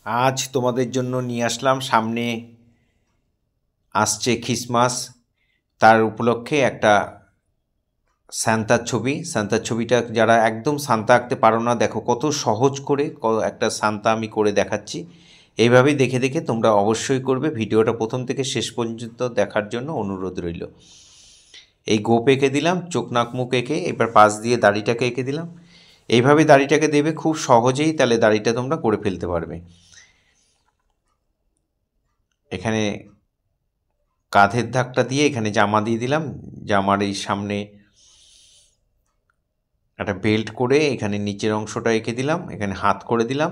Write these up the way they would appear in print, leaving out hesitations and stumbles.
আজ তোমাদের জন্য নিয়ে আসলাম, সামনে আসছে খ্রিসমাস, তার উপলক্ষে একটা সান্তার ছবি। সান্তার ছবিটা যারা একদম সান্তা আঁকতে পারো না, দেখো কত সহজ করে একটা সান্তা আমি করে দেখাচ্ছি। এইভাবেই দেখে দেখে তোমরা অবশ্যই করবে। ভিডিওটা প্রথম থেকে শেষ পর্যন্ত দেখার জন্য অনুরোধ রইল। এই গোপ এঁকে দিলাম, চোখ নাক মুখ এঁকে, এবার পাশ দিয়ে দাড়িটাকে এঁকে দিলাম। এইভাবে দাড়িটাকে দেবে খুব সহজেই, তাহলে দাড়িটা তোমরা করে ফেলতে পারবে। এখানে কাঁধের দাগটা দিয়ে এখানে জামা দিয়ে দিলাম। জামার এই সামনে একটা বেল্ট করে এখানে নিচের অংশটা এঁকে দিলাম। এখানে হাত করে দিলাম,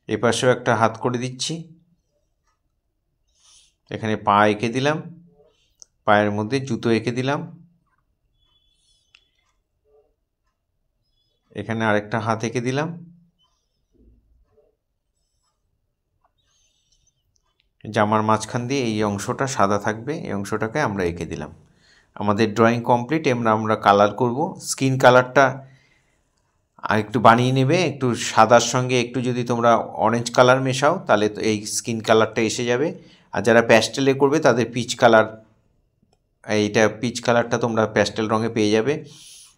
এপাশেও একটা হাত করে দিচ্ছি। এখানে পা এঁকে দিলাম, পায়ের মধ্যে জুতো এঁকে দিলাম। এখানে আরেকটা হাত এঁকে দিলাম। জামার মাঝখান দিয়ে এই অংশটা সাদা থাকবে, এই অংশটাকে আমরা এঁকে দিলাম। আমাদের ড্রয়িং কমপ্লিট। আমরা কালার করব। স্কিন কালারটা আর একটু বানিয়ে নেবে, একটু সাদার সঙ্গে একটু যদি তোমরা অরেঞ্জ কালার মেশাও তাহলে তো এই স্কিন কালারটা এসে যাবে। আর যারা প্যাস্টেলে করবে তাদের পিচ কালার, এইটা পিচ কালারটা তোমরা প্যাস্টেল রঙে পেয়ে যাবে।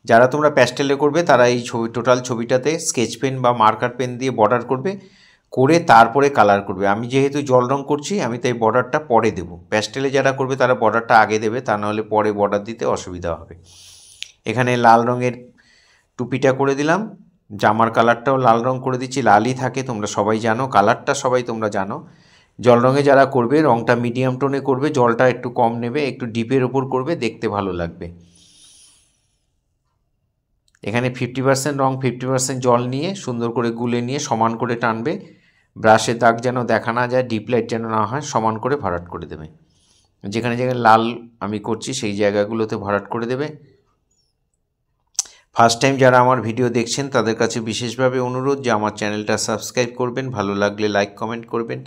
যারা তোমরা প্যাস্টেলে করবে তারা এই টোটাল ছবিটাতে স্কেচ পেন বা মার্কার পেন দিয়ে বর্ডার করবে, করে তারপরে কালার করবে। আমি যেহেতু জল রঙ করছি, আমি তাই বর্ডারটা পরে দেবো। প্যাস্টেলে যারা করবে তারা বর্ডারটা আগে দেবে, তা নাহলে পরে বর্ডার দিতে অসুবিধা হবে। এখানে লাল রঙের টুপিটা করে দিলাম। জামার কালারটাও লাল রঙ করে দিচ্ছি, লালই থাকে, তোমরা সবাই জানো, কালারটা সবাই তোমরা জানো। জল রঙে যারা করবে রঙটা মিডিয়াম টোনে করবে, জলটা একটু কম নেবে, একটু ডিপের ওপর করবে, দেখতে ভালো লাগবে। এখানে 50% রঙ 50% জল নিয়ে সুন্দর করে গুলে নিয়ে সমান করে টানবে। ব্রাশের দাগ যেন দেখা না যায়, ডিপ লাইট যেন না হয়, সমান করে ভরাট করে দেবে। যেখানে যেখানে লাল আমি করছি সেই জায়গাগুলোতে ভরাট করে দেবে। ফার্স্ট টাইম যারা আমার ভিডিও দেখছেন তাদের কাছে বিশেষভাবে অনুরোধ যে আমার চ্যানেলটা সাবস্ক্রাইব করবেন, ভালো লাগলে লাইক কমেন্ট করবেন,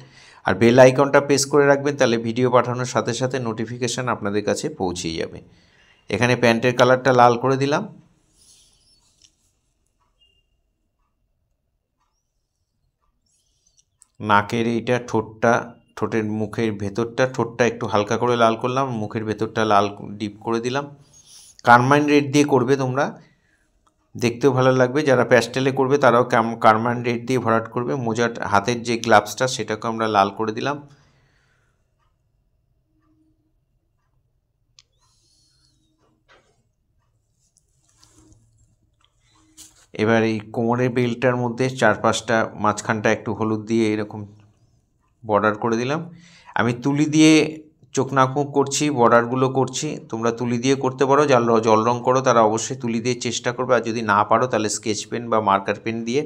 আর বেল আইকনটা প্রেস করে রাখবেন, তাহলে ভিডিও পাঠানোর সাথে সাথে নোটিফিকেশান আপনাদের কাছে পৌঁছেই যাবে। এখানে প্যান্টের কালারটা লাল করে দিলাম। নাকের এইটা ঠোঁটের মুখের ভেতরটা, ঠোঁটটা একটু হালকা করে লাল করলাম, মুখের ভেতরটা লাল ডিপ করে দিলাম। কারমাইন রেড দিয়ে করবে তোমরা, দেখতেও ভালো লাগবে। যারা প্যাস্টেলে করবে তারাও কারমাইন রেড দিয়ে ভরাট করবে। মোজার হাতের যে গ্লাভসটা সেটাকে আমরা লাল করে দিলাম। এবার এই কোমরের বেল্টটার মধ্যে চারপাশটা মাঝখানটা একটু হলুদ দিয়ে এরকম বর্ডার করে দিলাম। আমি তুলি দিয়ে চোখ নাক মুখ করছি, বর্ডারগুলো করছি, তোমরা তুলি দিয়ে করতে পারো। যারা জল রঙ করো তারা অবশ্যই তুলি দিয়ে চেষ্টা করবে, আর যদি না পারো তাহলে স্কেচ পেন বা মার্কার পেন দিয়ে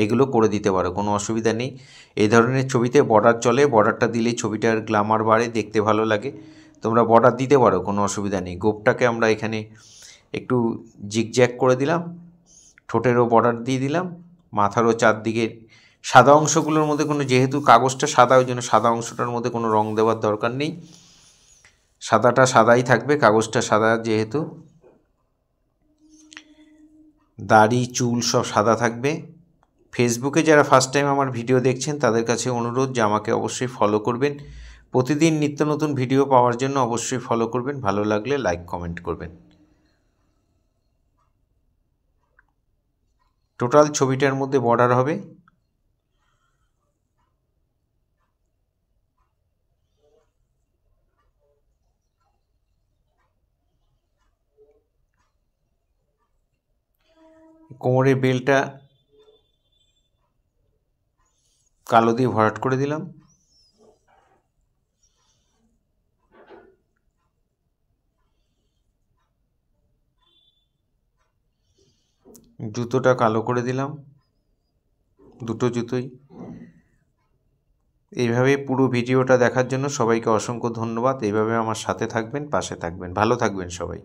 এগুলো করে দিতে পারো, কোনো অসুবিধা নেই। এই ধরনের ছবিতে বর্ডার চলে, বর্ডারটা দিলেই ছবিটার গ্ল্যামার বাড়ে, দেখতে ভালো লাগে। তোমরা বর্ডার দিতে পারো, কোনো অসুবিধা নেই। গোপটাকে আমরা এখানে একটু জিগজ্যাগ করে দিলাম, ঠোঁটেরও বর্ডার দিয়ে দিলাম, মাথারও চারদিকে। সাদা অংশগুলোর মধ্যে কোনো, যেহেতু কাগজটা সাদা ওই জন্য সাদা অংশটার মধ্যে কোনো রং দেওয়ার দরকার নেই, সাদাটা সাদাই থাকবে, কাগজটা সাদা যেহেতু। দাড়ি চুল সব সাদা থাকবে। ফেসবুকে যারা ফার্স্ট টাইম আমার ভিডিও দেখছেন তাদের কাছে অনুরোধ যে আমাকে অবশ্যই ফলো করবেন। প্রতিদিন নিত্য নতুন ভিডিও পাওয়ার জন্য অবশ্যই ফলো করবেন, ভালো লাগলে লাইক কমেন্ট করবেন। টোটাল ছবিটার মধ্যে বর্ডার হবে। কোমরের বেলটা কালো দিয়ে ভরাট করে দিলাম। জুতোটা কালো করে দিলাম, দুটো জুতোই। এইভাবে পুরো ভিডিওটা দেখার জন্য সবাইকে অসংখ্য ধন্যবাদ। এইভাবে আমার সাথে থাকবেন, পাশে থাকবেন, ভালো থাকবেন সবাই।